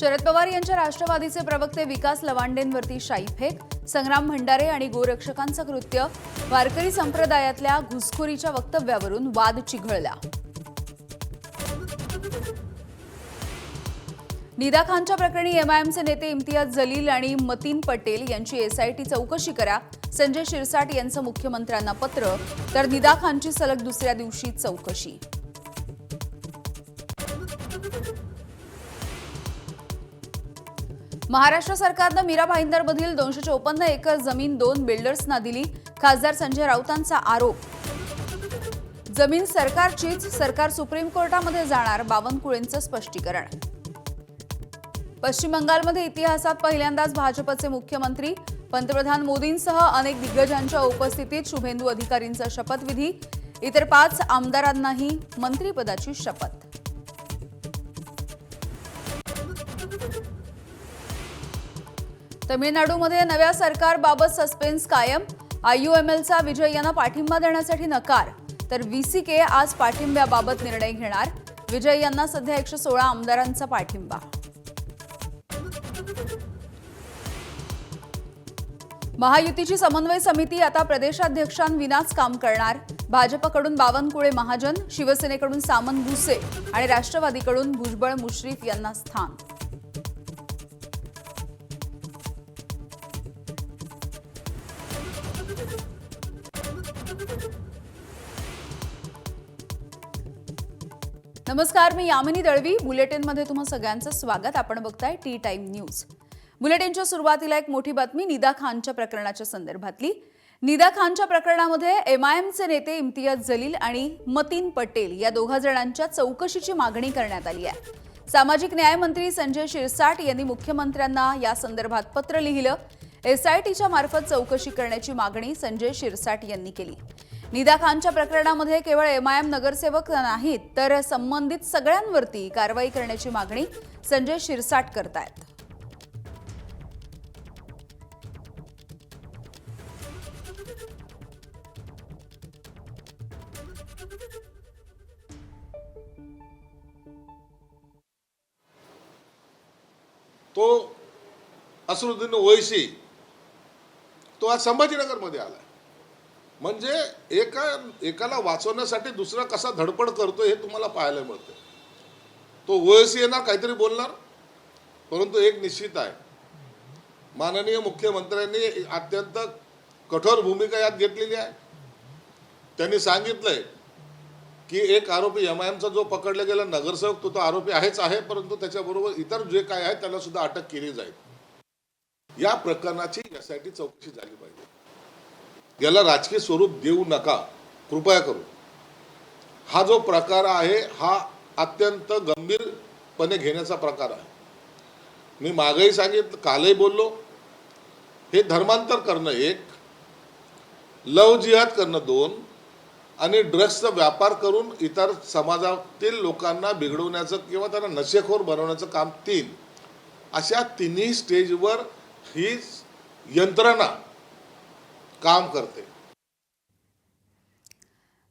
शरद पवार यांच्या राष्ट्रवादीचे प्रवक्ते विकास लवांडेंवरती शाईफेक, संग्राम भंडारे आणि गोरक्षकांचं कृत्य, वारकरी संप्रदायातल्या घुसखोरीच्या वक्तव्यावरून वाद चिघळला. निदा खानच्या प्रकरणी एमआयएमचे नेते इम्तियाज जलील आणि मतीन पटेल यांची एसआयटी चौकशी करा. संजय शिरसाट यांचं मुख्यमंत्र्यांना पत्र, तर निदा खानची सलग दुसऱ्या दिवशी चौकशी. महाराष्ट्र सरकारनं मीरा भाईंदरमधील 254 एकर जमीन 2 बिल्डर्सना दिली. खासदार संजय राऊतांचा आरोप. जमीन सरकारचीच, सरकार सुप्रीम कोर्टामध्ये जाणार, बावनकुळेंचं स्पष्टीकरण. पश्चिम बंगालमध्ये इतिहासात पहिल्यांदाच भाजपचे मुख्यमंत्री. पंतप्रधान मोदींसह अनेक दिग्गजांच्या उपस्थितीत शुभेंदू अधिकारींचा शपथविधी. इतर 5 आमदारांनाही मंत्रिपदाची शपथ. तमिळनाडूमध्ये नव्या सरकारबाबत सस्पेन्स कायम. आययूएमएलचा विजय यांना पाठिंबा देण्यासाठी नकार, तर व्हीसीके आज पाठिंब्याबाबत निर्णय घेणार. विजय यांना सध्या 116 आमदारांचा पाठिंबा. महायुतीची समन्वय समिती आता प्रदेशाध्यक्षांविनाच काम करणार. भाजपकडून बावनकुळे महाजन, शिवसेनेकडून सामंत भुसे आणि राष्ट्रवादीकडून भुजबळ मुश्रीफ यांना स्थान. नमस्कार, मी यामिनी दळवी. बुलेटिनमध्ये तुम्हा सगळ्यांचं स्वागत. आपण बघताय टी टाइम न्यूज. बुलेटिनच्या सुरुवातीला एक मोठी बातमी निदा खानच्या प्रकरणाच्या संदर्भातली. निदा खानच्या प्रकरणामध्ये एमआयएमचे नेते इम्तियाज जलील आणि मतीन पटेल या दोघा जणांच्या चौकशीची मागणी करण्यात आली आहे. सामाजिक न्याय मंत्री संजय शिरसाट यांनी मुख्यमंत्र्यांना या संदर्भात पत्र लिहिलं. एसआयटीच्या मार्फत चौकशी करण्याची मागणी संजय शिरसाट यांनी केली. निदा खानच्या प्रकरणामध्ये केवळ एमआयएम नगरसेवक नाहीत, तर संबंधित सगळ्यांवरती कारवाई करण्याची मागणी संजय शिरसाट करतायत. तो असरुद्दीन ओवैसी तो आज संभाजीनगरमध्ये आला. म्हणजे एकाला वाचवण्यासाठी दुसरा कसा धडपड करतो हे तुम्हाला पाहायला मिळतं. तो ओवैसी येणार, काहीतरी बोलणार, परंतु एक निश्चित आहे, माननीय मुख्यमंत्र्यांनी अत्यंत कठोर भूमिका यात घेतलेली आहे. त्यांनी सांगितलंय की एक आरोपी एमआयएमचा जो पकडला गेला नगरसेवक तो आरोपी आहेच आहे, परंतु त्याच्याबरोबर इतर जे काय आहे त्याला सुद्धा अटक केली जाईल. या प्रकरणाची एसआयटी चौकशी झाली पाहिजे. याला राजकीय स्वरूप देऊ नका, कृपया करू. हा जो प्रकार आहे हा अत्यंत गंभीरपणे घेण्याचा प्रकार आहे. मी मागेही सांगितलं, कालही बोललो, हे धर्मांतर करणं 1, लव जिहाद करणं 2 आणि ड्रग्सचा व्यापार करून इतर समाजातील लोकांना बिघडवण्याचं किंवा त्यांना नशेखोर बनवण्याचं काम 3, अशा तिन्ही स्टेजवर ही यंत्रणा काम करते.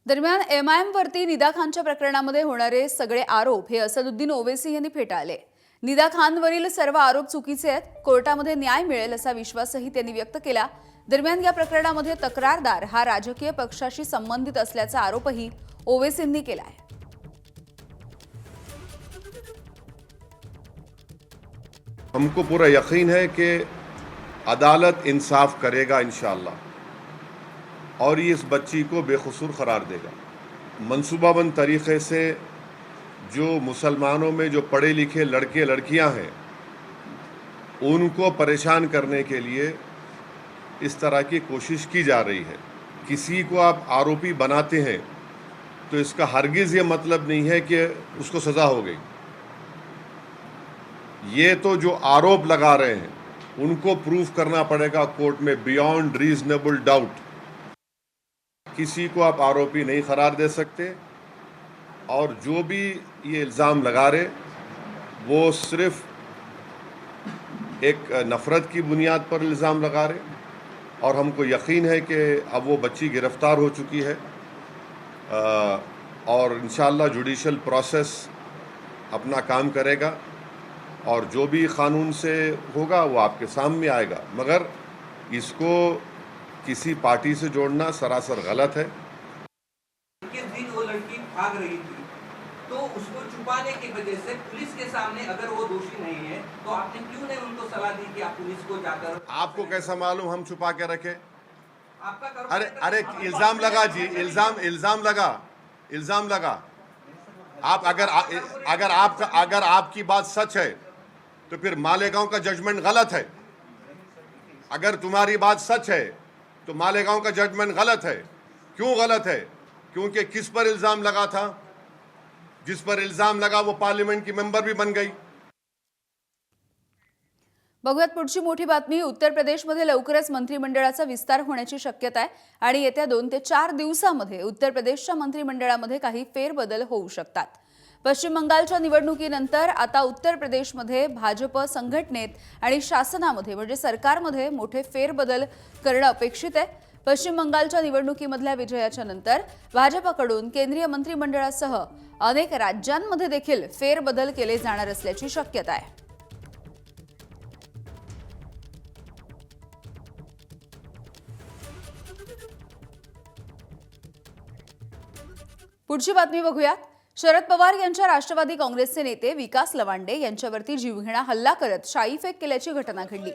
दरम्यान एमआयएम वरती निदा खानच्या प्रकरणामध्ये होणारे सगळे आरोप हे असदुद्दीन ओवैसी यांनी फेटाळले. निदा खानवरील सर्व आरोप चुकीचे आहेत, कोर्टामध्ये न्याय मिळेल असा विश्वासही त्यांनी व्यक्त केला. दरम्यान या प्रकरणामध्ये तक्रारदार हा राजकीय पक्षाशी संबंधित असल्याचा आरोपही ओवैसींनी केला आहे. हमको पूरा यकीन है कि अदालत इंसाफ करेगा इंशाअल्लाह, और ये इस बच्ची को बेकसूर करार देगा. मंसूबाबंद तरीके से जो मुसलमानों में जो पढ़े लिखे लड़के लड़कियां हैं उनको परेशान करने के लिए इस तरह की कोशिश की जा रही है. किसी को आप आरोपी बनाते हैं तो इसका हरगिज़ ये मतलब नहीं है कि उसको सज़ा हो गई. ये तो जो आरोप लगा रहे हैं उनको प्रूफ करना पड़ेगा कोर्ट में बियॉन्ड रीजनेबल डाउट. किसी को आप आरोपी नहीं करार दे सकते, और जो भी ये इल्ज़ाम लगा रहे वो सिर्फ एक नफ़रत की बुनियाद पर इल्ज़ाम लगा रहे. और हमको यकीन है कि अब वो बच्ची गिरफ़्तार हो चुकी है और इंशाअल्लाह जुडिशल प्रोसेस अपना काम करेगा और जो भी कानून से होगा वो आपके सामने आएगा, मगर इसको किसी पार्टी से जोड़ना सरासर गलत है। किस दिन वो लड़की भाग रही थी तो उसको छुपाने की वजह से पुलिस के सामने अगर वो दोषी नहीं है तो आपने क्यों नहीं उनको सलाह दी कि आप पुलिस को जाकर आपको कैसा मालूम हम छुपा के रखे? आपका अरे अरे इल्जाम लगा जी, इल्जाम लगा। आप अगर आपकी बात सच है तो फिर मालेगांव का जजमेंट गलत है। अगर तुम्हारी बात सच है तो मालेगांव का जजमेंट गलत है। क्यों गलत है? क्योंकि किस पर इल्जाम लगा था? जिस पर इल्जाम लगा वो पार्लियामेंट की मेंबर भी बन गई। बघूयात पुढची मोठी बातमी। उत्तर प्रदेशमध्ये लवकरच मंत्रिमंडळाचा विस्तार होण्याची शक्यता आहे आणि येत्या 2 ते 4 दिवसांमध्ये उत्तर प्रदेशच्या मंत्रिमंडळामध्ये काही फेरबदल होऊ शकतात। पश्चिम बंगालच्या निवडणुकीनंतर आता उत्तर प्रदेशमध्ये भाजप संघटनेत आणि शासनामध्ये म्हणजे सरकारमध्ये मोठे फेरबदल करणं अपेक्षित आहे। पश्चिम बंगालच्या निवडणुकीमधल्या विजयाच्या नंतर भाजपकडून केंद्रीय मंत्रिमंडळासह अनेक राज्यांमध्ये देखील फेरबदल केले जाणार असल्याची शक्यता आहे। पुढची बातमी बघूयात। शरद पवार यांच्या राष्ट्रवादी काँग्रेसचे नेते विकास लवांडे यांच्यावरती जीवघेणा हल्ला करत शाईफेक केल्याची घटना घडली।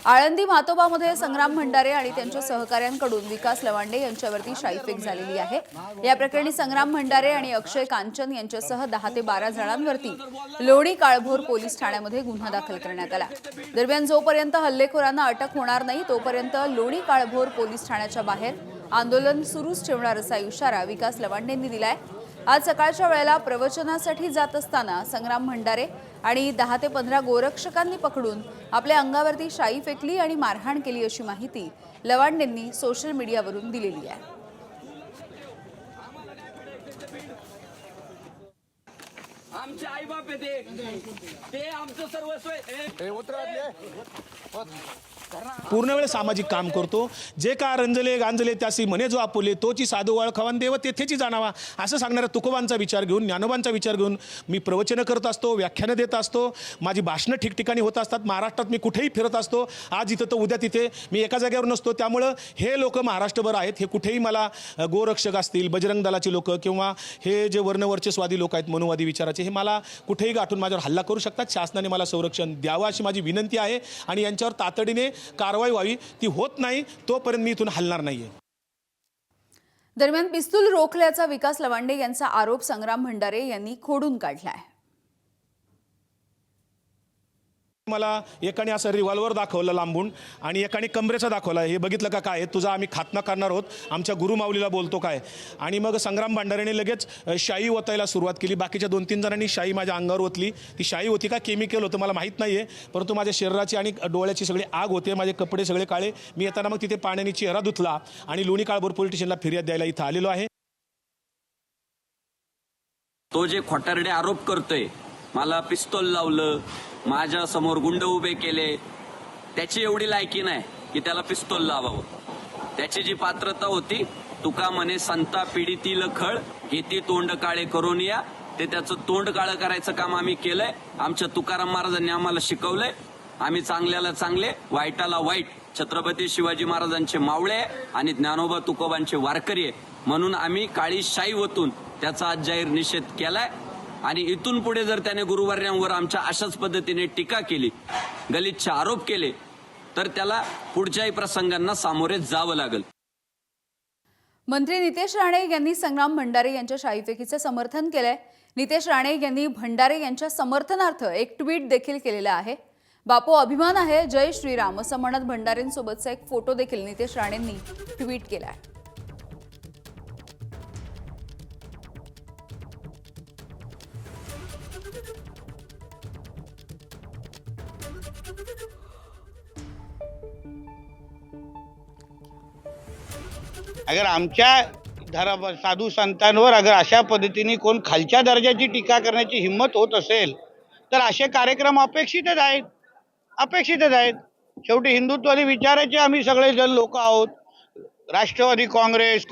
आळंदी मातोबामध्ये संग्राम भंडारे आणि त्यांच्या सहकाऱ्यांकडून विकास लवांडे यांच्यावरती शाईफेक झालेली आहे। या प्रकरणी संग्राम भंडारे आणि अक्षय कांचन यांच्यासह 10 ते 12 जणांवरती लोणी काळभोर पोलीस ठाण्यामध्ये गुन्हा दाखल करण्यात आला। दरम्यान जोपर्यंत हल्लेखोरांना अटक होणार नाही तोपर्यंत लोणी काळभोर पोलीस ठाण्याच्या बाहेर आंदोलन सुरूच ठेवणार असा इशारा विकास लवांडेंनी दिलाय। आज सकाळच्या वेळेला प्रवचनासाठी जात असताना संग्राम भंडारे आणि 10 ते 15 गोरक्षकांनी पकडून आपल्या अंगावरती शाई फेकली आणि मारहाण केली अशी माहिती लवांडेंनी सोशल मीडियावरून दिलेली आहे। आमचे आई बाप ते आमचं सर्वस्व पूर्ण वेळ सामाजिक काम करतो। जे का रंजले गांजले त्यासी म्हणे जो आपुले तोची साधू वळखावान देव तेथेची जाणावा असं सांगणाऱ्या तुकोबांचा विचार घेऊन ज्ञानोबांचा विचार घेऊन मी प्रवचनं करत असतो, व्याख्यानं देत असतो, माझी भाषणं ठिकठिकाणी होत असतात। महाराष्ट्रात मी कुठेही फिरत असतो, आज इथं तर उद्या तिथे, मी एका जागेवर नसतो। त्यामुळं हे लोक महाराष्ट्रभर आहेत। हे कुठेही मला गोरक्षक असतील, बजरंग दलाची लोक किंवा हे जे वर्णवर्चस्वादी लोक आहेत मनुवादी विचाराचे, हे मला कुठेही गाठून माझ्यावर हल्ला करू शकतात। शासनाने मला संरक्षण द्यावं अशी माझी विनंती आहे आणि यांच्यावर तातडीने कारवाई व्हावी। ती होत नाही तोपर्यंत मी इथून हलणार नाहीये। दरम्यान पिस्तूल रोखल्याचा विकास लवांडे यांचा आरोप संग्राम भंडारे यांनी खोडून काढला आहे। मला एकाने असं रिव्हॉल्वर दाखवलं लांबून आणि एकाने कमरेचा दाखवला। हे बघितलं का काय तुझा आम्ही खात्मा करणार आहोत, आमच्या गुरुमाऊलीला बोलतो काय। आणि मग संग्राम भांडारेने लगेच शाई ओतायला सुरुवात केली। बाकीच्या 2-3 जणांनी शाई माझ्या अंगावर ओतली। ती शाई होती का केमिकल होतं मला माहीत नाहीये, परंतु माझ्या शरीराची आणि डोळ्याची सगळी आग होते, माझे कपडे सगळे काळे। मी येताना मग तिथे पाण्याने चेहरा धुतला आणि लोणी काळभोर पोलीस स्टेशनला फिर्याद द्यायला इथं आलेलो आहे। तो जे खोटारडे आरोप करतोय, मला पिस्तूल लावलं, माझ्या समोर गुंड उभे केले, त्याची एवढी लायकी नाही की त्याला पिस्तूल लावावं। त्याची जी पात्रता होती, तुका म्हणे संता पीडितील खळ घेती तोंड काळे करून या, ते त्याचं तोंड काळं करायचं काम आम्ही केलंय। आमच्या तुकाराम महाराजांनी आम्हाला शिकवलंय, आम्ही चांगल्याला चांगले वाईटाला वाईट, छत्रपती शिवाजी महाराजांचे मावळे आणि ज्ञानोबा तुकोबांचे वारकरी आहे म्हणून आम्ही काळी शाई ओतून त्याचा आज जाहीर निषेध केलाय। आणि इथून पुढे जर त्याने गुरुवर्यांवर आमच्या अशाच पद्धतीने टीका केली, गलिच्छ आरोप केले, तर त्याला पुढच्याही प्रसंगांना सामोरे जावं लागेल। मंत्री नितेश राणे यांनी संग्राम भंडारे यांच्या शाईफेकीचे समर्थन केलंय। नितेश राणे यांनी भंडारे यांच्या समर्थनार्थ एक ट्विट देखील केलेलं आहे। बापू अभिमान आहे, जय श्रीराम असं म्हणत भंडारेंसोबतचा एक फोटो देखील नितेश राणेंनी ट्विट केला आहे। अगर आमच्या साधू संतांवर अगर अशा पद्धतीने कोण खालच्या दर्जाची टीका करण्याची हिंमत होत असेल तर असे कार्यक्रम अपेक्षितच आहेत। शेवटी हिंदुत्वादी विचाराचे आम्ही सगळेजण लोक आहोत। राष्ट्रवादी काँग्रेस,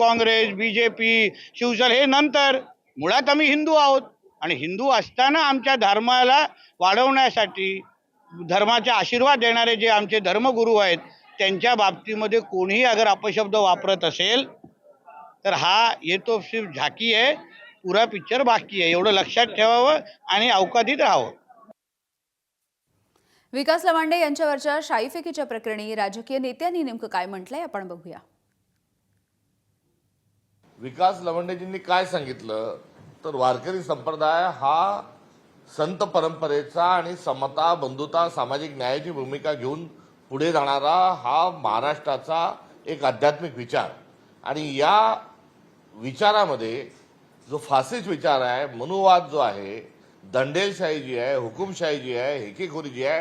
BJP, शिवसेना हे नंतर, मुळात आम्ही हिंदू आहोत आणि हिंदू असताना आमच्या धर्माला वाढवण्यासाठी धर्माचे आशीर्वाद देणारे जे आमचे धर्मगुरू आहेत त्यांच्या बाबतीमध्ये कोणीही अगर अपशब्द वापरत असेल तर हा ये तो सिर्फ झाकी आहे, पुरा पिक्चर बाकी आहे, एवढं लक्षात ठेवावं आणि अवकातीत राहावं. विकास लवांडे यांच्यावरच्या शाईफेकीच्या प्रकरणी राजकीय नेत्यांनी नेमकं काय म्हटलंय आपण बघूया. विकास लवंडेजींनी काय सांगितलं तर वारकरी संप्रदाय हा संत परंपरेचा आणि समता, बंधुता, सामाजिक न्यायाची भूमिका घेऊन पुढे जाणारा हा महाराष्ट्राचा एक आध्यात्मिक विचार, आणि या विचारामध्ये जो फासिस्ट विचार आहे, मनुवाद जो आहे, दंडेलशाही जी आहे, हुकुमशाही जी आहे, हेकेखोरी जी आहे,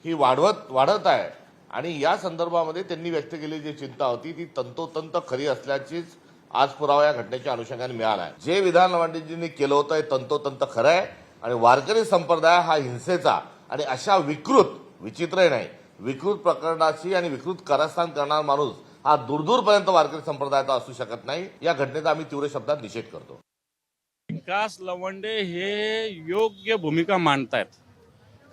ही वाढत आहे. आणि या संदर्भामध्ये त्यांनी व्यक्त केलेली जी चिंता होती ती तंतोतंत खरी असल्याचीच आज पुरावा या घटनेच्या अनुषंगाने मिळाला आहे. जे विधान लवांडेजींनी केलं होतं हे तंतोतंत खरं आहे, आणि वारकरी संप्रदाय हा हिंसेचा आणि अशा विचित्र नाही, विकृत प्रकरणाची आणि विकृत कारस्थान करणारा माणूस हा दूरपर्यंत वारकरी संप्रदायाचा असू शकत नाही. या घटनेचा आम्ही तीव्र शब्दात निषेध करतो. विकास लवंडे हे योग्य भूमिका मांडतायत,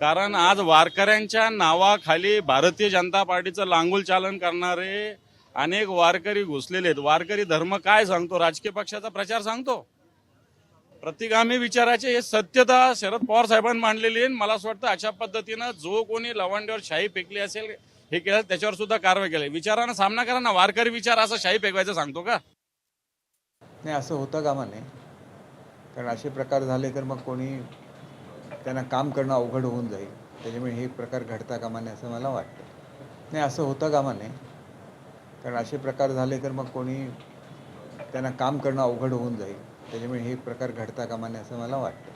कारण आज वारकऱ्यांच्या नावाखाली भारतीय जनता पार्टीचं लांगुल चालन करणारे अनेक वारकरी घुसलेले आहेत. वारकरी धर्म काय सांगतो? राजकीय पक्षाचा प्रचार सांगतो. प्रतिगामी विचाराचे हे सत्यता शरद पवार साहेबांनी मांडलेली आहे. मला असं वाटतं अशा पद्धतीनं जो कोणी लवंडेवर शाही फेकली असेल हे केलं त्याच्यावर सुद्धा कारवाई केली. विचारानं सामना करा ना. वारकरी विचार असं शाही फेकवायचं सांगतो का? नाही, असं होतं कामा नये. कारण असे प्रकार झाले तर मग कोणी त्यांना काम करणं अवघड होऊन जाईल. त्याच्यामुळे हे प्रकार घडता कामा नये असं मला वाटतं. नाही, असं होतं कामा नये. कारण असे प्रकार झाले तर मग कोणी त्यांना काम करणं अवघड होऊन जाईल. त्याच्यामुळे हे प्रकार घडता कामा नये असं मला वाटतं.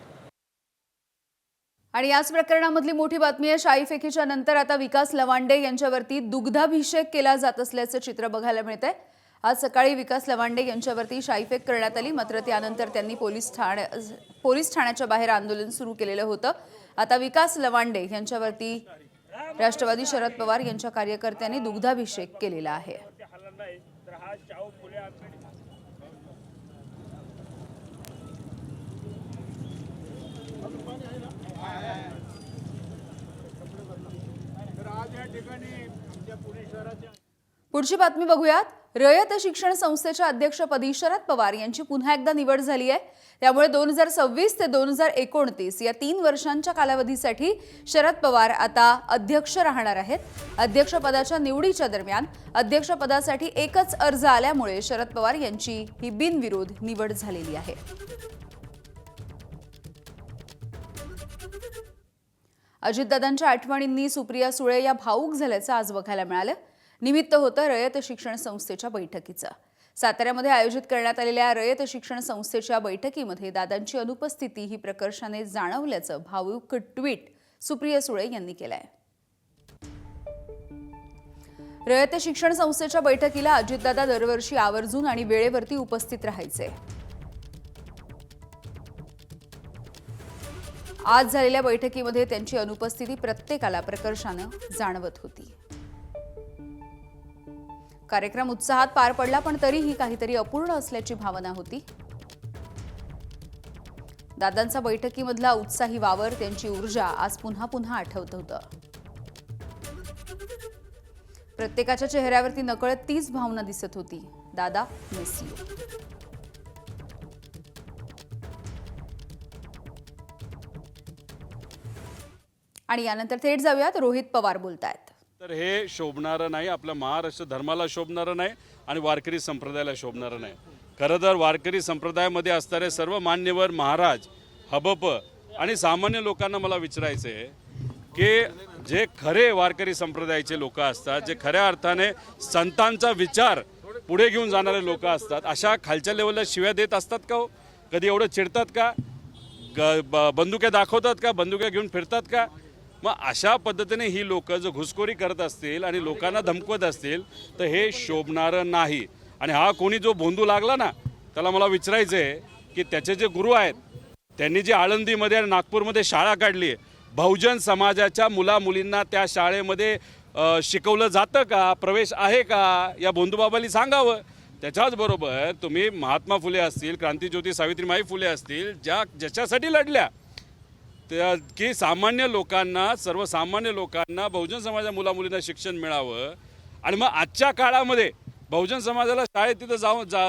आणि याच प्रकरणामधली मोठी बातमी आहे, शाईफेकीच्या नंतर आता विकास लवांडे यांच्यावरती दुग्धाभिषेक केला जात असल्याचं चित्र बघायला मिळतंय. आज सकाळी विकास लवांडे यांच्यावरती शाईफेक करण्यात आली, मात्र त्यानंतर त्यांनी पोलीस ठाण्याच्या बाहेर आंदोलन सुरू केलेलं होतं. आता विकास लवांडे यांच्यावरती राष्ट्रवादी शरद पवार यांच्या कार्यकर्त्यांनी दुग्धाभिषेक केलेला आहे. पुढची बातमी बघूयात. रयत शिक्षण संस्थेच्या अध्यक्षपदी शरद पवार यांची पुन्हा एकदा निवड झाली आहे. त्यामुळे 2026 ते 2029 या 3 वर्षांच्या कालावधीसाठी शरद पवार आता अध्यक्ष राहणार आहेत. अध्यक्षपदाच्या निवडीच्या दरम्यान अध्यक्षपदासाठी एकच अर्ज आल्यामुळे शरद पवार यांची ही बिनविरोध निवड झालेली आहे. अजितदादांच्या आठवणींनी सुप्रिया सुळे या भावूक झाल्याचं आज बघायला मिळालं. निमित्त होतं रयत शिक्षण संस्थेच्या बैठकीचं. साताऱ्यामध्ये आयोजित करण्यात आलेल्या रयत शिक्षण संस्थेच्या बैठकीमध्ये दादांची अनुपस्थिती ही प्रकर्षाने जाणवल्याचं भावूक ट्विट सुप्रिया सुळे यांनी केलंय. रयत शिक्षण संस्थेच्या बैठकीला अजितदादा दरवर्षी आवर्जून आणि वेळेवरती उपस्थित राहायचे. आज झालेल्या बैठकीमध्ये त्यांची अनुपस्थिती प्रत्येकाला प्रकर्षानं जाणवत होती. कार्यक्रम उत्साहात पार पडला, पण तरीही काहीतरी अपूर्ण असल्याची भावना होती. दादांचा बैठकीमधला उत्साही वावर, त्यांची ऊर्जा आज पुन्हा आठवत होतं. प्रत्येकाच्या चेहऱ्यावरती नकळत तीच भावना दिसत होती, दादा मिस यू. आणि यानंतर थेट जाऊयात, रोहित पवार बोलतायत. तर हे शोभणारं नाही, आपल्या महाराष्ट्र धर्माला शोभणारं नाही आणि वारकरी संप्रदायाला शोभणारं नाही. खरं तर वारकरी संप्रदायामध्ये असणारे सर्व मान्यवर, महाराज, हबप आणि सामान्य लोकांना मला विचारायचं आहे की जे खरे वारकरी संप्रदायाचे लोक असतात, जे खऱ्या अर्थाने संतांचा विचार पुढे घेऊन जाणारे लोक असतात, अशा खालच्या लेवलला शिव्या देत असतात का हो? कधी एवढं चिडतात का? बंदुक्या दाखवतात का? बंदुक्या घेऊन फिरतात का? मग अशा पद्धतीने ही लोक जर घुसखोरी करत असतील आणि लोकांना धमकवत असतील तर हे शोभणारं नाही. आणि हा कोणी जो भोंदू लागला ना, त्याला मला विचारायचं आहे की त्याचे जे गुरु आहेत त्यांनी जी आळंदीमध्ये आणि नागपूरमध्ये शाळा काढली आहे, बहुजन समाजाच्या मुलामुलींना त्या शाळेमध्ये शिकवलं जातं का? प्रवेश आहे का? या भोंदूबाबांनी सांगावं. त्याच्याचबरोबर तुम्ही महात्मा फुले असतील, क्रांतीज्योती सावित्रीबाई फुले असतील, ज्याच्यासाठी लढल्या की सामान्य लोकांना, सर्वसामान्य लोकांना, बहुजन समाजाच्या मुलामुलींना शिक्षण मिळावं आणि मग आजच्या काळामध्ये बहुजन समाजाला शाळेत तिथं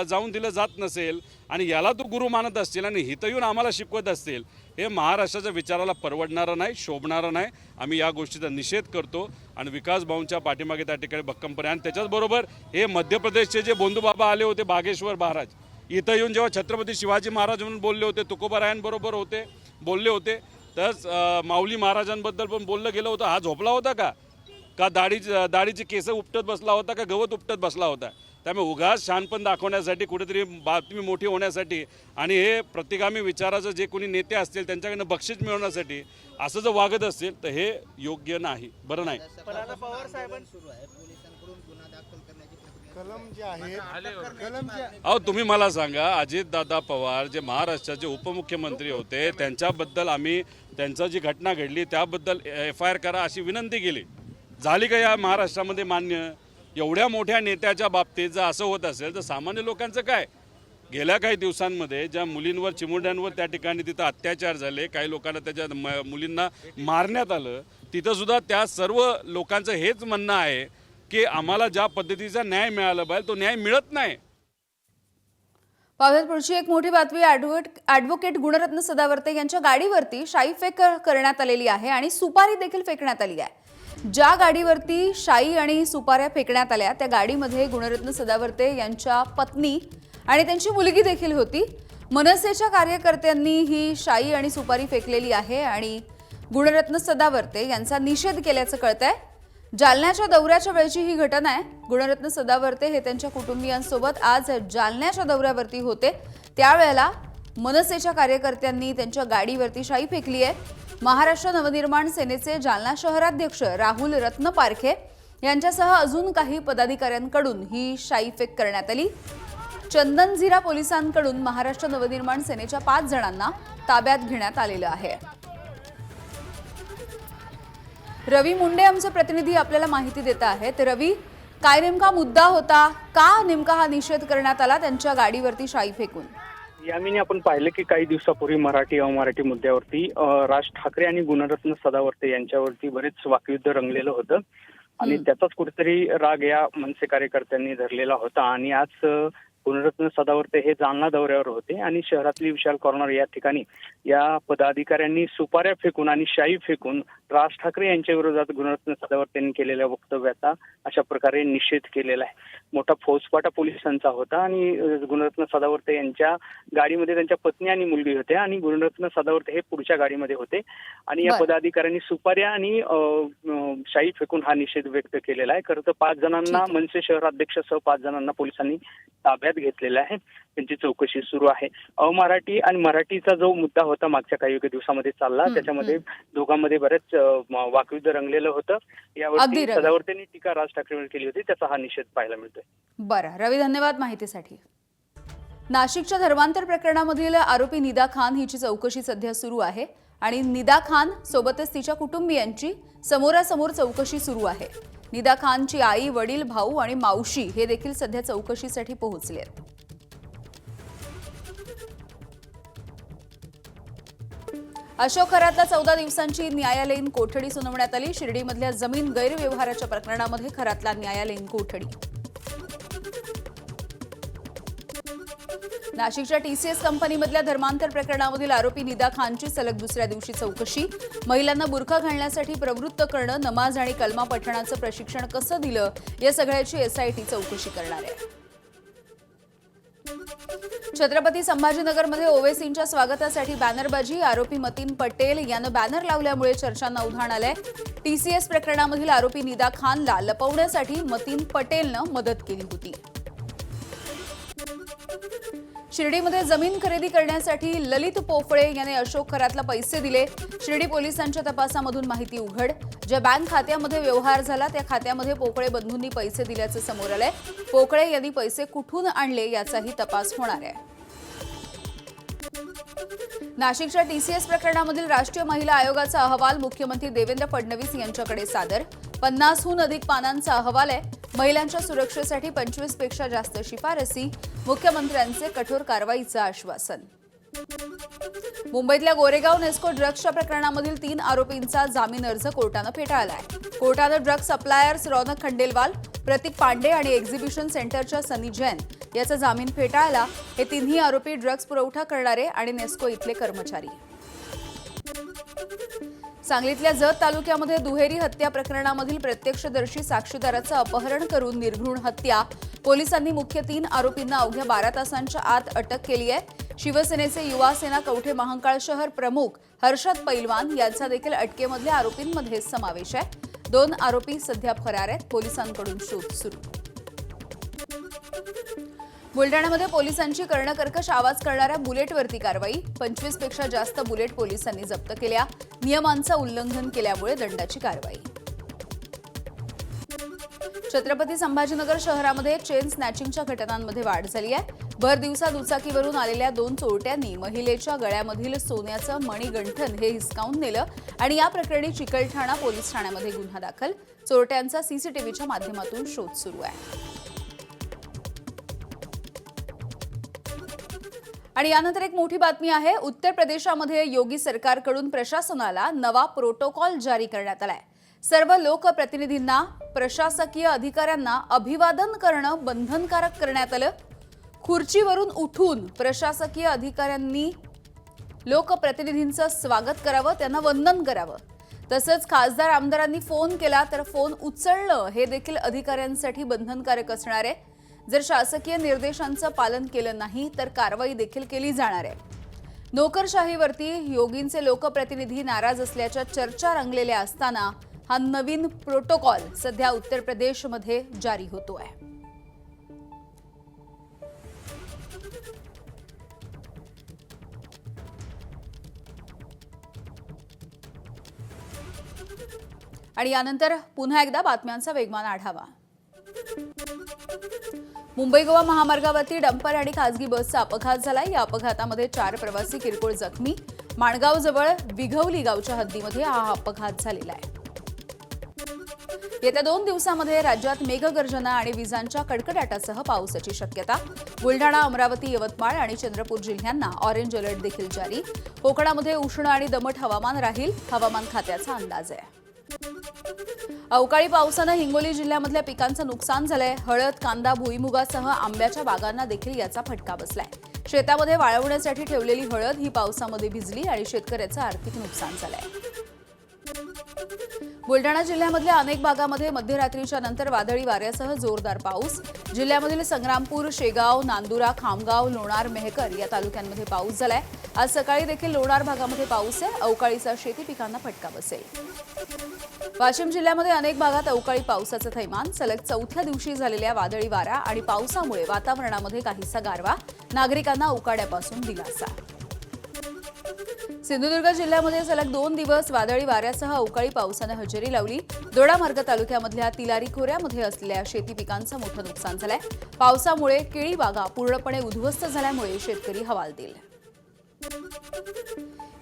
जाऊन दिलं जात नसेल आणि याला तू गुरु मानत असतील आणि इथं येऊन आम्हाला शिकवत असतील, हे महाराष्ट्राच्या विचाराला परवडणारं नाही, शोभणारं नाही. आम्ही या गोष्टीचा निषेध करतो आणि विकास भाऊंच्या पाठीमागे त्या ठिकाणी भक्कमपणे. आणि त्याच्याचबरोबर हे मध्य प्रदेशचे जे बोंधूबाबा आले होते, बागेश्वर महाराज, इथं येऊन जेव्हा छत्रपती शिवाजी महाराज म्हणून बोलले होते, तुकोबारायांबरोबर बोलले होते, तर माऊली महाराजांबद्दल पण बोललं गेलं होतं. हा झोपला होता का दाढीची केस उपटत बसला होता का गवत उपटत बसला होता? त्यामुळे उगाच शहाणपण दाखवण्यासाठी, कुठेतरी बातमी मोठी होण्यासाठी आणि हे प्रतिगामी विचाराचं जे कोणी नेते असतील त्यांच्याकडनं बक्षीस मिळवण्यासाठी असं जर वागत असतील तर हे योग्य नाही, बरं नाही. अहो तुम्ही मला सांगा, अजितदादा पवार जे महाराष्ट्राचे उपमुख्यमंत्री होते त्यांच्याबद्दल आम्ही, त्यांचं जी घटना घडली त्याबद्दल FIR करा अशी विनंती केली. झाली का या महाराष्ट्रामध्ये मान्य? एवढ्या मोठ्या नेत्याच्या बाबतीत जर असं होत असेल तर सामान्य लोकांचं काय? गेल्या काही दिवसांमध्ये ज्या मुलींवर, चिमुरड्यांवर त्या ठिकाणी तिथं अत्याचार झाले, काही लोकांना त्याच्या मुलींना मारण्यात आलं, तिथं सुद्धा त्या सर्व लोकांचं हेच म्हणणं आहे की आम्हाला ज्या पद्धतीचा न्याय मिळाला पाहिजे तो न्याय मिळत नाही. पाहुयात पुढची एक मोठी बातमी. ॲडव्होकेट गुणरत्न सदावर्ते यांच्या गाडीवरती शाई फेक करण्यात आलेली आहे आणि सुपारी देखील फेकण्यात आली आहे. ज्या गाडीवरती शाई आणि सुपाऱ्या फेकण्यात आल्या त्या गाडीमध्ये गुणरत्न सदावर्ते यांच्या पत्नी आणि त्यांची मुलगी देखील होती. मनसेच्या कार्यकर्त्यांनी ही शाई आणि सुपारी फेकलेली आहे आणि गुणरत्न सदावर्ते यांचा निषेध केल्याचं कळतंय. जालन्याच्या दौऱ्याच्या वेळची ही घटना आहे. गुणरत्न सदावर्ते हे त्यांच्या कुटुंबियांसोबत आज जालन्याच्या दौऱ्यावरती होते. त्यावेळेला मनसेच्या कार्यकर्त्यांनी त्यांच्या गाडीवरती शाई फेकली आहे. महाराष्ट्र नवनिर्माण सेनेचे जालना शहराध्यक्ष राहुल रत्न पारखे यांच्यासह अजून काही पदाधिकाऱ्यांकडून ही शाई फेक करण्यात आली. चंदनझिरा पोलिसांकडून महाराष्ट्र नवनिर्माण सेनेच्या 5 जणांना ताब्यात घेण्यात आलेलं आहे. रवी मुंडे आमचे प्रतिनिधी आपल्याला माहिती देत आहेत. रवी, काय नेमका मुद्दा होता? का नेमका हा निषेध करण्यात आला त्यांच्या गाडीवरती शाई फेकून? यामिनी आपण पाहिलं की काही दिवसापूर्वी मराठी अमराठी मुद्द्यावरती राज ठाकरे आणि गुणरत्न सदावर्ते यांच्यावरती बरेच वाकयुद्ध रंगलेलं होतं आणि त्याचाच कुठेतरी राग या मनसे कार्यकर्त्यांनी धरलेला होता. आणि आज गुणरत्न सदावर्ते हे जालना दौऱ्यावर होते आणि शहरातली विशाल कॉर्नर या ठिकाणी या पदाधिकाऱ्यांनी सुपाऱ्या फेकून आणि शाई फेकून राज ठाकरे यांच्या विरोधात गुणरत्न सदावर्ते यांनी केलेल्या वक्तव्याचा अशा प्रकारे निषेध केलेला आहे. मोठा फौजफाटा पोलिसांचा होता आणि गुणरत्न सदावर्ते यांच्या गाडीमध्ये त्यांच्या पत्नी आणि मुलगी होते आणि गुणरत्न सदावर्ते हे पुढच्या गाडीमध्ये होते आणि या पदाधिकाऱ्यांनी सुपाऱ्या आणि शाई फेकून हा निषेध व्यक्त केलेला आहे. खरं तर 5 जणांना मनसे शहराध्यक्षसह 5 जणांना पोलिसांनी ताब्यात घेतलेला आहे. त्यांची चौकशी सुरू आहे. अमराठी आणि मराठीचा जो मुद्दा होता मागच्या काही दिवसामध्ये चालला त्याच्यामध्ये दोघांमध्ये बरेच वाकयुद्ध रंगलेलं होतं. यावरती सदावर्तेंनी टीका राज ठाकरेंवर केली होती, त्याचा हा निषेध पाहायला मिळतोय. बरं रवी, धन्यवाद माहितीसाठी. नाशिकच्या धर्मांतर प्रकरणामधील आरोपी निदा खान हिची चौकशी सध्या सुरू आहे आणि निदा खान सोबतच तिच्या कुटुंबियांची समोरासमोर चौकशी सुरू आहे. निदा खानची आई, वडील, भाऊ आणि मावशी हे देखील सध्या चौकशीसाठी पोहोचले आहेत. अशोक खरातला 14 दिवसांची न्यायालयीन कोठडी सुनावण्यात आली. शिर्डीमधल्या जमीन गैरव्यवहाराच्या प्रकरणामध्ये खरातला न्यायालयीन कोठडी. नाशिकच्या TCS कंपनीमधल्या धर्मांतर प्रकरणामधील आरोपी निदा खानची सलग दुसऱ्या दिवशी चौकशी. महिलांना बुरखा घालण्यासाठी प्रवृत्त करणं, नमाज आणि कलमा पठणाचं प्रशिक्षण कसं दिलं या सगळ्याची SIT चौकशी करणार आहे. छत्रपती संभाजीनगरमध्ये ओवेसींच्या स्वागतासाठी बॅनरबाजी. आरोपी मतीन पटेल यानं बॅनर लावल्यामुळे चर्चांना उधाण आलंय. TCS प्रकरणामधील आरोपी निदा खानला लपवण्यासाठी मतीन पटेलनं मदत केली होती. शिर्डीमध्ये जमीन खरेदी करण्यासाठी ललित पोफळे याने अशोक खरातला पैसे दिले. शिर्डी पोलिसांच्या तपासामधून माहिती उघड. ज्या बँक खात्यामध्ये व्यवहार झाला त्या खात्यामध्ये पोफळे बंधूंनी पैसे दिल्याचं समोर आलंय. पोफळे यांनी पैसे कुठून आणले याचाही तपास होणार आहे. नाशिकच्या TCS प्रकरणामधील राष्ट्रीय महिला आयोगाचा अहवाल मुख्यमंत्री देवेंद्र फडणवीस यांच्याकडे सादर. 50हून अधिक पानांचा अहवाल आहे. महिलांच्या सुरक्षेसाठी 25 पेक्षा जास्त शिफारसी. मुख्यमंत्र्यांचे कठोर कारवाईचं आश्वासन. मुंबईतल्या गोरेगाव नेस्को ड्रग्सच्या प्रकरणामधील 3 आरोपींचा जामीन अर्ज कोर्टानं फेटाळलाय. कोर्टानं ड्रग सप्लायर्स रौनक खंडेलवाल, प्रतीक पांडे आणि एक्झिबिशन सेंटरच्या सनी जैन याचा जामीन फेटाळला. हे तिन्ही आरोपी ड्रग्ज पुरवठा करणारे आणि नेस्को इथले कर्मचारी. सांगलीतल्या जत तालुक्यामध्ये दुहेरी हत्या प्रकरणामधील प्रत्यक्षदर्शी साक्षीदाराचं अपहरण करून निर्घृण हत्या. पोलिसांनी मुख्य 3 आरोपींना अवघ्या 12 तासांच्या आत अटक केली आहे. शिवसेनेचे युवा सेना कवठे महांकाळ शहर प्रमुख हर्षद पैलवान यांचा देखील अटकेमधल्या आरोपींमध्ये समावेश आहे. 2 आरोपी सध्या फरार आहेत. पोलिसांकडून शोध सुरू. बुलडाण्यामध्ये पोलिसांची कर्णकर्कश आवाज करणाऱ्या बुलेटवरती कारवाई. 25 पेक्षा जास्त बुलेट पोलिसांनी जप्त केल्या. नियमांचं उल्लंघन केल्यामुळे दंडाची कारवाई. छत्रपती संभाजीनगर शहरामध्ये चेन स्नॅचिंगच्या घटनांमध्ये वाढ झाली आहे. भर दिवसा दुचाकीवरून आलेल्या 2 चोरट्यांनी महिलेच्या गळ्यामधील सोन्याचं मणिगंठन हे हिसकावून नेलं आणि या प्रकरणी चिकलठाणा पोलीस ठाण्यामध्ये गुन्हा दाखल. चोरट्यांचा सीसीटीव्हीच्या माध्यमातून शोध सुरू आहे. आणि यानंतर एक मोठी बातमी आहे. उत्तर प्रदेशामध्ये योगी सरकारकडून प्रशासनाला नवा प्रोटोकॉल जारी करण्यात आलाय. सर्व लोकप्रतिनिधींना, प्रशासकीय अधिकाऱ्यांना अभिवादन करणं बंधनकारक करण्यात आलं. खुर्चीवरून उठून प्रशासकीय अधिकाऱ्यांनी लोकप्रतिनिधींचं स्वागत करावं, त्यांना वंदन करावं. तसंच खासदार आमदारांनी फोन केला तर फोन उचलणं हे देखील अधिकाऱ्यांसाठी बंधनकारक असणार आहे. जर शासकीय निर्देशांचं पालन केलं नाही तर कारवाई देखील केली जाणार आहे. नोकरशाहीवरती योगींचे लोकप्रतिनिधी नाराज असल्याच्या चर्चा रंगलेल्या असताना हा नवीन प्रोटोकॉल सध्या उत्तर प्रदेशमध्ये जारी होतोय. आणि यानंतर पुन्हा एकदा बातम्यांचा वेगवान आढावा. मुंबई गोवा महामार्गावरती डंपर आणि खासगी बसचा अपघात झालाय. या अपघातामध्ये 4 प्रवासी किरकोळ जखमी. माणगावजवळ विघवली गावच्या हद्दीमध्ये हा अपघात झालेला आहे. येत्या 2 दिवसांमध्ये राज्यात मेघगर्जना आणि विजांच्या कडकडाटासह पावसाची शक्यता. बुलढाणा, अमरावती, यवतमाळ आणि चंद्रपूर जिल्ह्यांना ऑरेंज अलर्ट देखील जारी. कोकणामध्ये उष्ण आणि दमट हवामान राहील, हवामान खात्याचा अंदाज आहे. अवकाळी पावसानं हिंगोली जिल्ह्यामधल्या पिकांचं नुकसान झालंय. हळद, कांदा, भुईमुगासह आंब्याच्या बागांना देखील याचा फटका बसलाय. शेतामध्ये वाळवण्यासाठी ठेवलेली हळद ही पावसामध्ये भिजली आणि शेतकऱ्याचं आर्थिक नुकसान झालंय. बुलढाणा जिल्ह्यामधल्या अनेक भागामध्ये मध्यरात्रीच्या नंतर वादळी वाऱ्यासह जोरदार पाऊस. जिल्ह्यामधील संग्रामपूर, शेगाव, नांदुरा, खामगाव, लोणार, मेहकर या तालुक्यांमध्ये पाऊस झालाय. आज सकाळी देखील लोणार भागामध्ये पाऊस आहे. अवकाळीचा शेती पिकांना फटका बसेल. वाशिम जिल्ह्यामध्ये अनेक भागात अवकाळी पावसाचं थैमान. सलग 4थ्या दिवशी झालेल्या वादळी वारा आणि पावसामुळे वातावरणामध्ये काहीसा गारवा. नागरिकांना उकाड्यापासून दिलासा. सिंधुदुर्ग जिल्ह्यामध्ये सलग 2 दिवस वादळी वाऱ्यासह अवकाळी पावसानं हजेरी लावली. दोडामार्ग तालुक्यामधल्या तिलारी खोऱ्यामध्ये असलेल्या शेती पिकांचं मोठं नुकसान झालंय. पावसामुळे केळी बागा पूर्णपणे उद्ध्वस्त झाल्यामुळे शेतकरी हवालदिल.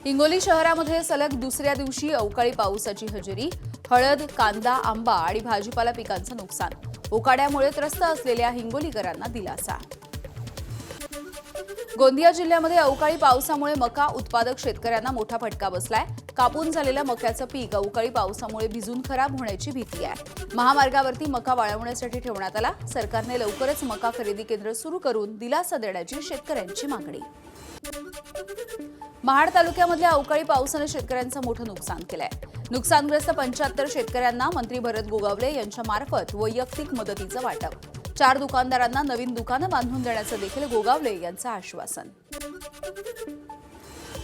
हिंगोली शहरामध्ये सलग 2ऱ्या दिवशी अवकाळी पावसाची हजेरी. हळद, कांदा, आंबा आणि भाजीपाला पिकांचं नुकसान. उकाड्यामुळे त्रस्त असलेल्या हिंगोलीकरांना दिलासा. गोंदिया जिल्ह्यामध्ये अवकाळी पावसामुळे मका उत्पादक शेतकऱ्यांना मोठा फटका बसलाय. कापून झालेल्या मक्याचं पीक अवकाळी पावसामुळे भिजून खराब होण्याची भीती आहे. महामार्गावरती मका वाळवण्यासाठी ठेवण्यात आला. सरकारने लवकरच मका खरेदी केंद्र सुरू करून दिलासा देण्याची शेतकऱ्यांची मागणी. महाड तालुक्यामधल्या अवकाळी पावसानं शेतकऱ्यांचं मोठं नुकसान केलंय. नुकसानग्रस्त 75 शेतकऱ्यांना मंत्री भरत गोगावले यांच्या मार्फत वैयक्तिक मदतीचं वाटप. 4 दुकानदारांना नवीन दुकानं बांधून देण्याचं देखील गोगावले यांचं आश्वासन.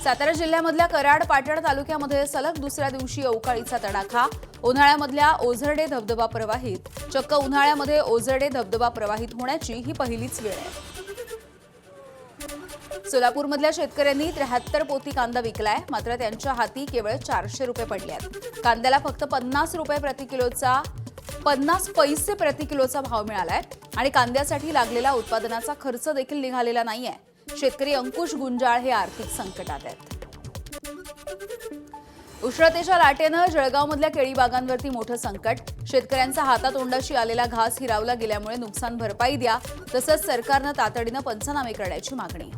सातारा जिल्ह्यामधल्या कराड, पाटण तालुक्यामध्ये सलग 2ऱ्या दिवशी अवकाळीचा तडाखा. उन्हाळ्यामधल्या ओझरडे धबधबा प्रवाहित. चक्क उन्हाळ्यामध्ये ओझरडे धबधबा प्रवाहित होण्याची ही पहिलीच वेळ आहे. सोलापूरमधल्या शेतकऱ्यांनी 73 पोती कांदा विकलाय. मात्र त्यांच्या हाती केवळ 400 रुपये पडले आहेत. कांद्याला फक्त 50 रुपये प्रति किलोचा 50 पैसे प्रति किलोचा भाव मिळालाय आणि कांद्यासाठी लागलेला उत्पादनाचा खर्च देखील निघालेला नाहीये. शेतकरी अंकुश गुंजाळ हे आर्थिक संकटात आहेत. उष्णतेच्या लाटेनं जळगावमधल्या केळी बागांवरती मोठं संकट. शेतकऱ्यांचा हातातोंडाशी आलेला घास हिरावला गेल्यामुळे नुकसान भरपाई द्या, तसंच सरकारनं तातडीनं पंचनामे करण्याची मागणी.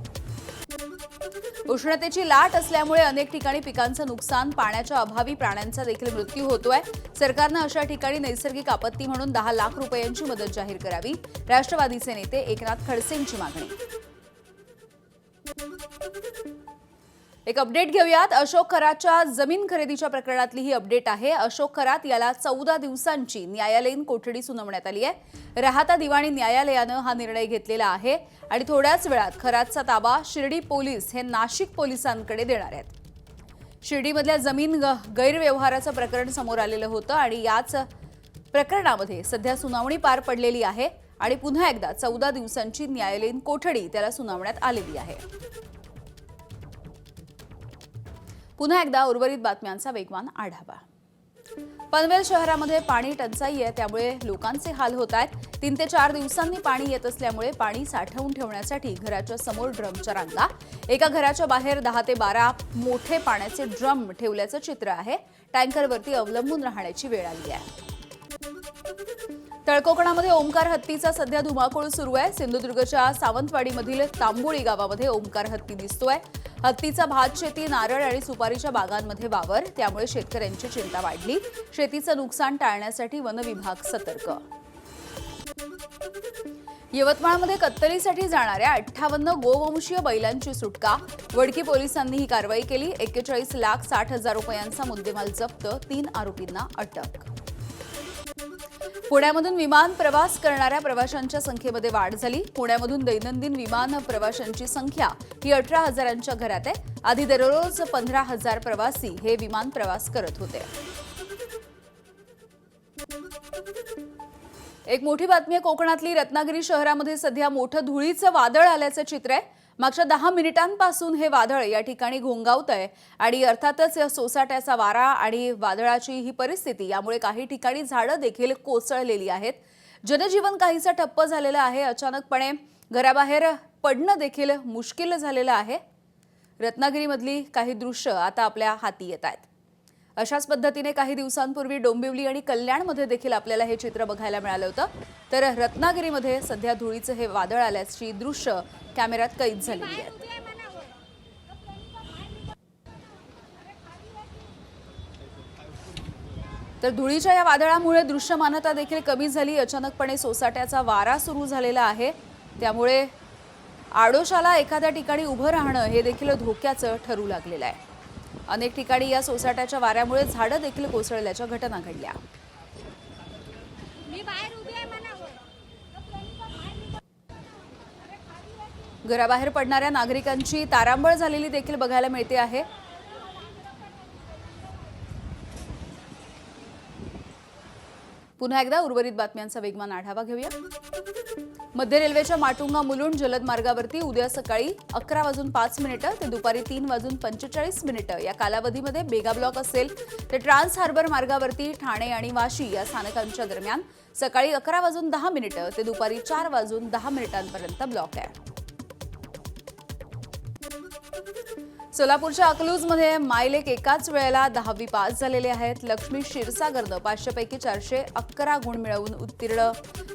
उष्णतेची लाट असल्यामुळे अनेक ठिकाणी पिकांचं नुकसान, पाण्याच्या अभावी प्राण्यांचा देखील मृत्यू होतोय. सरकारनं अशा ठिकाणी नैसर्गिक आपत्ती म्हणून 10 लाख रुपयांची मदत जाहीर करावी. राष्ट्रवादीचे नेते एकनाथ खडसेंची मागणी. एक अपडेट घेऊयात. अशोक खरातच्या जमीन खरेदीच्या प्रकरणातली ही अपडेट आहे. अशोक खरात याला 14 दिवसांची न्यायालयीन कोठडी सुनावण्यात आली आहे. राहता दिवाणी न्यायालयानं हा निर्णय घेतलेला आहे आणि थोड्याच वेळात खरातचा ताबा शिर्डी पोलीस हे नाशिक पोलिसांकडे देणार आहेत. शिर्डीमधल्या जमीन गैरव्यवहाराचं प्रकरण समोर आलेलं होतं आणि याच प्रकरणामध्ये सध्या सुनावणी पार पडलेली आहे आणि पुन्हा एकदा 14 दिवसांची न्यायालयीन कोठडी त्याला सुनावण्यात आलेली आहे. पुन्हा एकदा उर्वरित बातम्यांचा वेगवान आढावा. पनवेल शहरामध्ये पाणी टंचाई आहे, त्यामुळे लोकांचे हाल होत आहेत. 3 ते 4 दिवसांनी पाणी येत असल्यामुळे पाणी साठवून ठेवण्यासाठी घराच्या समोर ड्रमच्या रांगा. एका घराच्या बाहेर 10 ते 12 मोठे पाण्याचे ड्रम ठेवल्याचं चित्र आहे. टँकरवरती अवलंबून राहण्याची वेळ आली आहे. तळकोकणामध्ये ओंकार हत्तीचा सध्या धुमाकूळ सुरू आहे. सिंधुदुर्गच्या सावंतवाडीमधील तांबोळी गावामध्ये ओंकार हत्ती दिसतोय. हत्तीचा भात शेती, नारळ आणि सुपारीच्या बागांमध्ये वावर, त्यामुळे शेतकऱ्यांची चिंता वाढली. शेतीचं नुकसान टाळण्यासाठी वन विभाग सतर्क. यवतमाळमध्ये कत्तलीसाठी जाणाऱ्या 58 गोवंशीय बैलांची सुटका. वडकी पोलिसांनी ही कारवाई केली. 41,60,000 रुपयांचा मुद्देमाल जप्त, 3 आरोपींना अटक. पुण्यामधून विमान प्रवास करणाऱ्या प्रवाशांच्या संख्येमध्ये वाढ झाली. पुण्यामधून दैनंदिन विमान प्रवाशांची संख्या ही 18,000च्या घरात आहे. आधी दररोज 15,000 प्रवासी हे विमान प्रवास करत होते. एक मोठी बातमी आहे कोकणातली. रत्नागिरी शहरामध्ये सध्या मोठं धुळीचं वादळ आल्याचं चित्र आहे. मागच्या 10 मिनिटांपासून हे वादळ या ठिकाणी घोंगावतंय आणि अर्थातच या सोसाट्याचा वारा आणि वादळाची ही परिस्थिती यामुळे काही ठिकाणी झाडं देखील कोसळलेली आहेत. जनजीवन काहीसं ठप्प झालेलं आहे. अचानकपणे घराबाहेर पडणं देखील मुश्किल झालेलं आहे. रत्नागिरीमधली काही दृश्य आता आपल्या हाती येत आहेत. अशाच पद्धतीने काही दिवसांपूर्वी डोंबिवली आणि कल्याणमध्ये देखील आपल्याला हे चित्र बघायला मिळालं होतं. तर रत्नागिरीमध्ये सध्या धुळीचं हे वादळ आल्याची दृश्य कॅमेऱ्यात कैद झालेली आहेत. तर धुळीच्या या वादळामुळे दृश्यमानता देखील कमी झाली. अचानकपणे सोसाट्याचा वारा सुरू झालेला आहे, त्यामुळे आडोशाला एखाद्या ठिकाणी उभं राहणं हे देखील धोक्याचं ठरू लागलेलं आहे. अनेक ठिकाणी या सोसाट्याच्या वाऱ्यामुळे झाडं देखील कोसळल्याच्या घटना घडल्या. घराबाहेर पडणाऱ्या नागरिकांची तारांबळ झालेली देखील बघायला मिळते आहे. पुन्हा एकदा उर्वरित बातम्यांचा वेगवान आढावा घेऊया. मध्य रेल्वेच्या माटुंगा मुलुंड जलद मार्गावरती उद्या सकाळी 11:05 ते दुपारी 3:45 या कालावधीमध्ये मेगा ब्लॉक असेल. तर ट्रान्स हार्बर मार्गावरती ठाणे आणि वाशी या स्थानकांच्या दरम्यान सकाळी 11:10 ते दुपारी 4:10 ब्लॉक आहे. सोलापूरच्या अकलूजमध्ये मायलेक एकाच वेळेला 10वी पास झालेले आहेत. लक्ष्मी क्षीरसागरनं 500 पैकी 411 गुण मिळवून उत्तीर्ण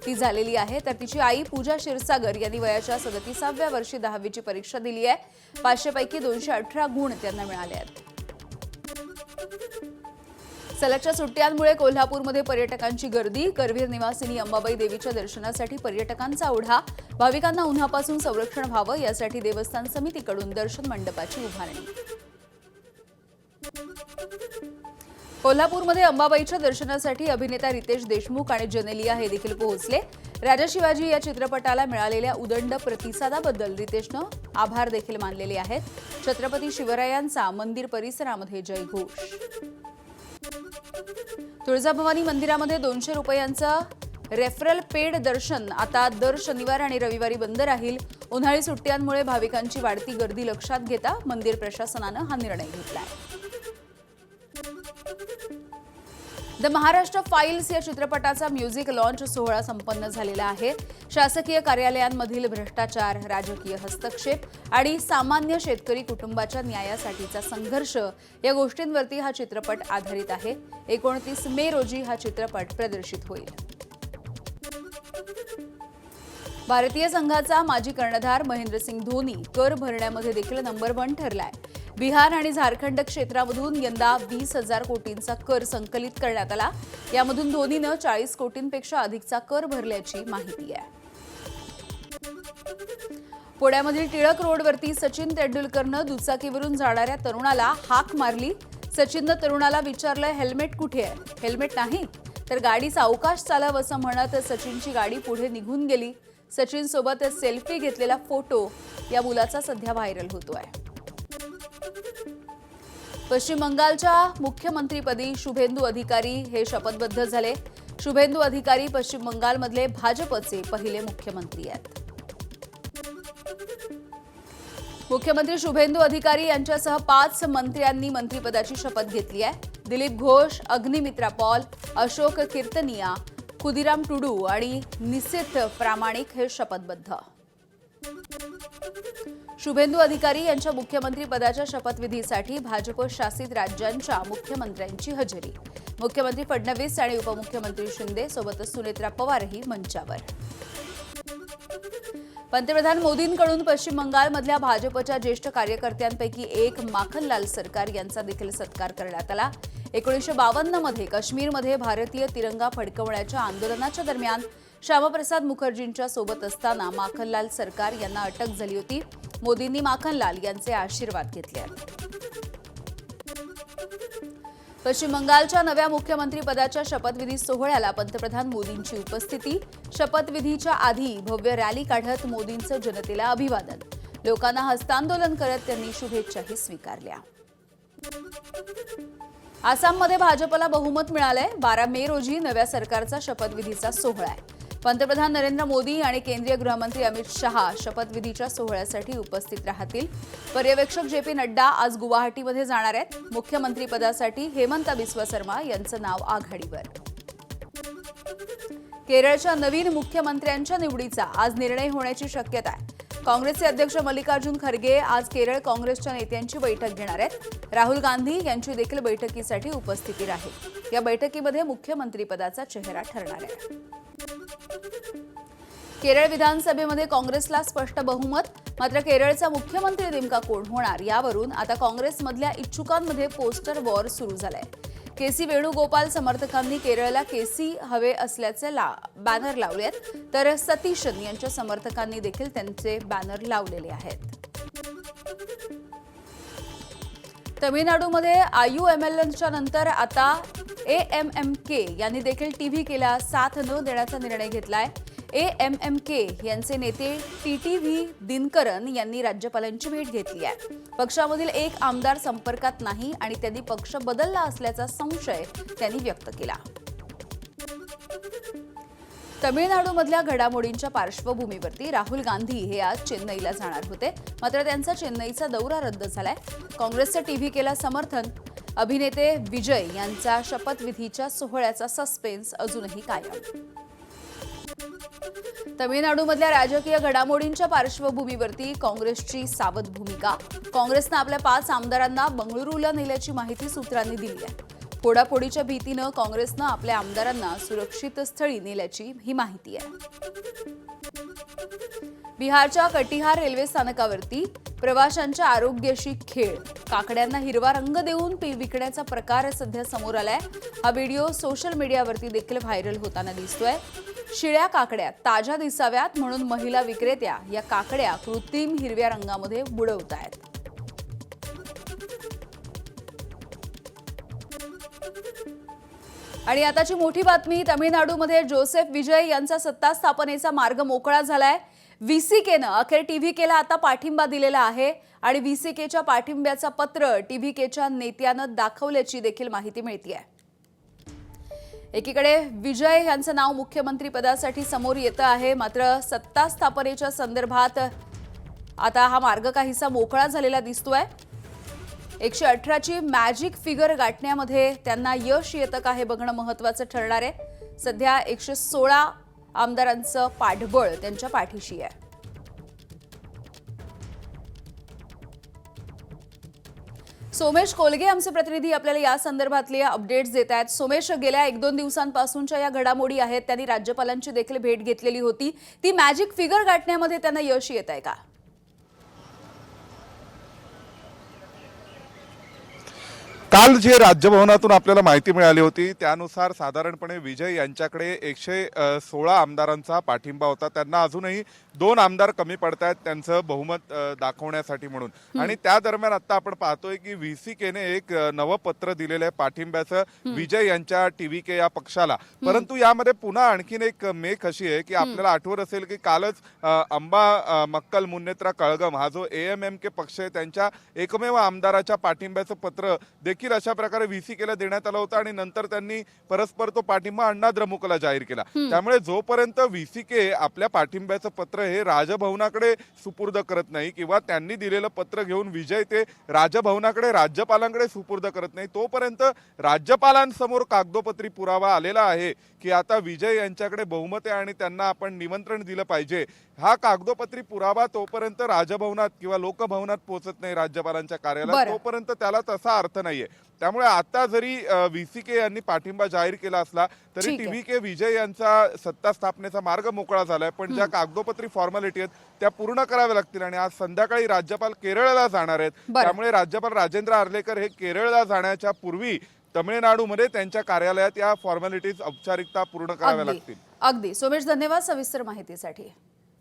ती झालेली आहे. तर तिची आई पूजा क्षीरसागर यांनी वयाच्या 37व्या वर्षी 10वीची परीक्षा दिली आहे. 500 पैकी 218 गुण त्यांना मिळाले आहेत. सलगच्या सुट्ट्यांमुळे कोल्हापूरमध्ये पर्यटकांची गर्दी. करवीर निवासिनी अंबाबाई देवीच्या दर्शनासाठी पर्यटकांचा ओढा. भाविकांना उन्हापासून संरक्षण व्हावं यासाठी देवस्थान समितीकडून दर्शन मंडपाची उभारणी. कोल्हापूरमध्ये अंबाबाईच्या दर्शनासाठी अभिनेता रितेश देशमुख आणि जेनेलिया हे देखील पोहोचले. राजा शिवाजी या चित्रपटाला मिळालेल्या उदंड प्रतिसादाबद्दल रितेशनं आभार देखील मानलेले आहेत. छत्रपती शिवरायांचा मंदिर परिसरामध्ये जयघोष. तुळजाभवानी मंदिरामध्ये 200 रुपयांचं रेफरल पेड दर्शन आता दर शनिवार आणि रविवारी बंद राहील. उन्हाळी सुट्ट्यांमुळे भाविकांची वाढती गर्दी लक्षात घेता मंदिर प्रशासनानं हा निर्णय घेतलाय. द महाराष्ट्र फाईल्स या चित्रपटाचा म्युझिक लॉन्च सोहळा संपन्न झालेला आहे. शासकीय कार्यालयांमधील भ्रष्टाचार, राजकीय हस्तक्षेप आणि सामान्य शेतकरी कुटुंबाच्या न्यायासाठीचा संघर्ष या गोष्टींवरती हा चित्रपट आधारित आहे. 29 मे रोजी हा चित्रपट प्रदर्शित होईल. भारतीय संघाचा माजी कर्णधार महेंद्रसिंग धोनी कर भरण्यामध्ये देखील नंबर 1 ठरलाय. बिहार आणि झारखंड क्षेत्रामधून यंदा 20,000 कोटींचा कर संकलित करण्यात आला. यामधून धोनीनं 40 कोटींपेक्षा अधिकचा कर भरल्याची माहिती आहे. पुण्यामधील टिळक रोडवरती सचिन तेंडुलकरनं दुचाकीवरून जाणाऱ्या तरुणाला हाक मारली. सचिननं तरुणाला विचारलं, हेल्मेट कुठे आहे? हेल्मेट नाही तर गाडी सावकाश चालव असं म्हणत सचिनची गाडी पुढे निघून गेली. सचिन सोबत सेल्फी घेतलेला फोटो या मुलाचा सध्या व्हायरल होतोय. पश्चिम बंगालच्या मुख्यमंत्रीपदी शुभेंदू अधिकारी हे शपथबद्ध झाले. शुभेंदू अधिकारी पश्चिम बंगालमधले भाजपचे पहिले मुख्यमंत्री आहेत. मुख्यमंत्री शुभेंदू अधिकारी यांच्यासह 5 मंत्र्यांनी मंत्रिपदाची शपथ घेतली आहे. दिलीप घोष, अग्निमित्रा पॉल, अशोक कीर्तनिया, खुदिराम टुडू आणि निसिथ प्रामाणिक हे शपथबद्ध. शुभेंदू अधिकारी यांच्या मुख्यमंत्री पदाच्या शपथविधीसाठी भाजप शासित राज्यांच्या मुख्यमंत्र्यांची हजेरी. मुख्यमंत्री फडणवीस आणि उपमुख्यमंत्री शिंदे सोबतच सुनेत्रा पवारही मंचावर. पंतप्रधान मोदींकडून पश्चिम बंगालमधल्या भाजपच्या ज्येष्ठ कार्यकर्त्यांपैकी एक माखनलाल सरकार यांचा देखील सत्कार करण्यात आला. 1952 मध्ये काश्मीरमध्ये भारतीय तिरंगा फडकवण्याच्या आंदोलनाच्या दरम्यान श्यामाप्रसाद मुखर्जींच्या सोबत असताना माखनलाल सरकार यांना अटक झाली होती. मोदींनी माखनलाल यांचे आशीर्वाद घेतले आहेत. पश्चिम बंगालच्या नव्या मुख्यमंत्रीपदाच्या शपथविधी सोहळ्याला पंतप्रधान मोदींची उपस्थिती. शपथविधीच्या आधी भव्य रॅली काढत मोदींचं जनतेला अभिवादन. लोकांना हस्तांदोलन करत त्यांनी शुभेच्छाही स्वीकारल्या. आसाममध्ये भाजपला बहुमत मिळालंय. 12 मे रोजी नव्या सरकारचा शपथविधीचा सोहळा आहे. पंतप्रधान नरेंद्र मोदी आणि केंद्रीय गृहमंत्री अमित शहा शपथविधीच्या सोहळ्यासाठी उपस्थित राहतील. पर्यवेक्षक जे.पी. नड्डा आज गुवाहाटीमध्ये जाणार आहेत. मुख्यमंत्रीपदासाठी हेमंता बिस्वा शर्मा यांचं नाव आघाडीवर. केरळच्या नवीन मुख्यमंत्र्यांच्या निवडीचा आज निर्णय होण्याची शक्यता आहे. काँग्रेसचे अध्यक्ष मल्लिकार्जुन खरगे आज केरळ काँग्रेसच्या नेत्यांची बैठक घेणार आहेत. राहुल गांधी यांची देखील बैठकीसाठी उपस्थिती राहील. या बैठकीमध्ये मुख्यमंत्रीपदाचा चेहरा ठरणार आहे. केरळ विधानसभेमध्ये काँग्रेसला स्पष्ट बहुमत. मात्र केरळचा मुख्यमंत्री नेमका कोण होणार यावरून आता काँग्रेसमधल्या इच्छुकांमध्ये पोस्टर वॉर सुरू झालंय. केसी वेणुगोपाल समर्थकांनी केरळला केसी हवे असल्याचे बॅनर लावलेत, तर सतीशन यांच्या समर्थकांनी देखील त्यांचे बॅनर लावलेले आहेत. तमिळनाडूमध्ये IUMLच्या नंतर आता AMMK यांनी देखील टीव्हीकेला साथ न देण्याचा निर्णय घेतलाय. AMMK यांचे नेते TTV दिनकरन यांनी राज्यपालांची भेट घेतली आहे. पक्षामधील एक आमदार संपर्कात नाही आणि त्यांनी पक्ष बदलला असल्याचा संशय त्यांनी व्यक्त केला. तमिळनाडूमधल्या घडामोडींच्या पार्श्वभूमीवरती राहुल गांधी हे आज चेन्नईला जाणार होते. मात्र त्यांचा चेन्नईचा दौरा रद्द झालाय. काँग्रेसचं टीव्हीकेला समर्थन. अभिनेते विजय यांचा शपथविधीच्या सोहळ्याचा सस्पेन्स अजूनही कायम. तमिळनाडूमधल्या राजकीय घडामोडींच्या पार्श्वभूमीवरती काँग्रेसची सावध भूमिका. काँग्रेसनं आपल्या 5 आमदारांना बंगळुरूला नेल्याची माहिती सूत्रांनी दिली आहे. फोडाफोडीच्या भीतीनं काँग्रेसनं आपल्या आमदारांना सुरक्षित स्थळी नेल्याची ही माहिती आहे. बिहारच्या कटिहार रेल्वे स्थानकावरती प्रवाशांच्या आरोग्याशी खेळ. काकड्यांना हिरवा रंग देऊन विकण्याचा प्रकार सध्या समोर आलाय. हा व्हिडिओ सोशल मीडियावरती देखील व्हायरल होताना दिसतोय. शिळ्या काकड्या ताज्या दिसाव्यात म्हणून महिला विक्रेत्या या काकड्या कृत्रिम हिरव्या रंगामध्ये बुडवतायत. आणि आताची मोठी बातमी. तमिळनाडूमध्ये जोसेफ विजय यांचा सत्ता स्थापनेचा मार्ग मोकळा झालाय. VCKनं अखेर TVKला आता पाठिंबा दिलेला आहे आणि VCKच्या पाठिंब्याचा पत्र TVKच्या नेत्यानं दाखवल्याची देखील माहिती मिळतेय. एकीकडे विजय यांचं नाव मुख्यमंत्री पदासाठी समोर येतं आहे. मात्र सत्ता स्थापनेच्या संदर्भात आता हा मार्ग काहीसा मोकळा झालेला दिसतोय. 118ची मॅजिक फिगर गाठण्यामध्ये त्यांना यश येतं का हे बघणं महत्त्वाचं ठरणार आहे. सध्या 116 आमदारांचं पाठबळ त्यांच्या पाठीशी आहे. सोमेश कोलगे आमचे प्रतिनिधी आपल्याला या संदर्भातले अपडेट्स देत आहेत. सोमेश, गेल्या 1-2 दिवसांपासूनच्या या घडामोडी आहेत, त्यांनी राज्यपालांची देखील भेट घेतलेली होती. ती मॅजिक फिगर गाठण्यामध्ये त्यांना यश येत आहे का? काल जे राज्यभवनातून आपल्याला माहिती मिळाली होती त्यानुसार साधारणपणे विजय यांच्याकडे 116 आमदारांचा पाठिंबा होता. त्यांना अजूनही 2 आमदार कमी पडतायत त्यांचं बहुमत दाखवण्यासाठी म्हणून. आणि त्या दरम्यान आता आपण पाहतोय की VCKने एक नवं पत्र दिलेलं आहे पाठिंब्याचं विजय यांच्या TVK या पक्षाला. परंतु यामध्ये पुन्हा आणखीन एक मेख अशी आहे की आपल्याला आठवत असेल की कालच अंबा मक्कल मुन्नेत्रा कळगम हा जो AMMK पक्ष आहे त्यांच्या एकमेव आमदाराच्या पाठिंब्याचं पत्र देखील अशा प्रकारे VCKला देण्यात आलं होतं आणि नंतर त्यांनी परस्पर तो पाठिंबा अण्णा द्रमुकला जाहीर केला. त्यामुळे जोपर्यंत VCK आपल्या पाठिंब्याचं पत्र हे राजभवनाकडे सुपूर्द करत नाही किंवा त्यांनी दिलेलं पत्र घेऊन विजय ते राजभवनाकडे राज्यपालांकडे सुपूर्द करत नाही तोपर्यंत राज्यपालांसमोर कागदोपत्री पुरावा आलेला आहे की आता विजय यांच्याकडे बहुमत आहे आणि त्यांना आपण निमंत्रण दिलं पाहिजे. हा कागदोपत्री पुरावा तोपर्यंत राजभवनात किंवा लोकभवनात पोहोचत नाही राज्यपालांच्या कार्यालयात तोपर्यंत त्याला तसा अर्थ नाहीये. त्यामुळे आता जरी VCK यांनी पाठिंबा जाहीर केला असला तरी TVK विजय यांचा सत्ता स्थापनेचा मार्ग मोकळा झालाय. पण ज्या कागदोपत्री फॉर्मॅलिटी आहेत त्या पूर्ण कराव्या लागतील आणि आज संध्याकाळी राज्यपाल केरळला जाणार आहेत. त्यामुळे राज्यपाल राजेंद्र आर्लेकर हे केरळला जाण्याच्या पूर्वी तमिळनाडूमध्ये त्यांच्या कार्यालयात या फॉर्मॅलिटीज औपचारिकता पूर्ण कराव्या लागतील. अगदी सोमेश, धन्यवाद सविस्तर माहितीसाठी.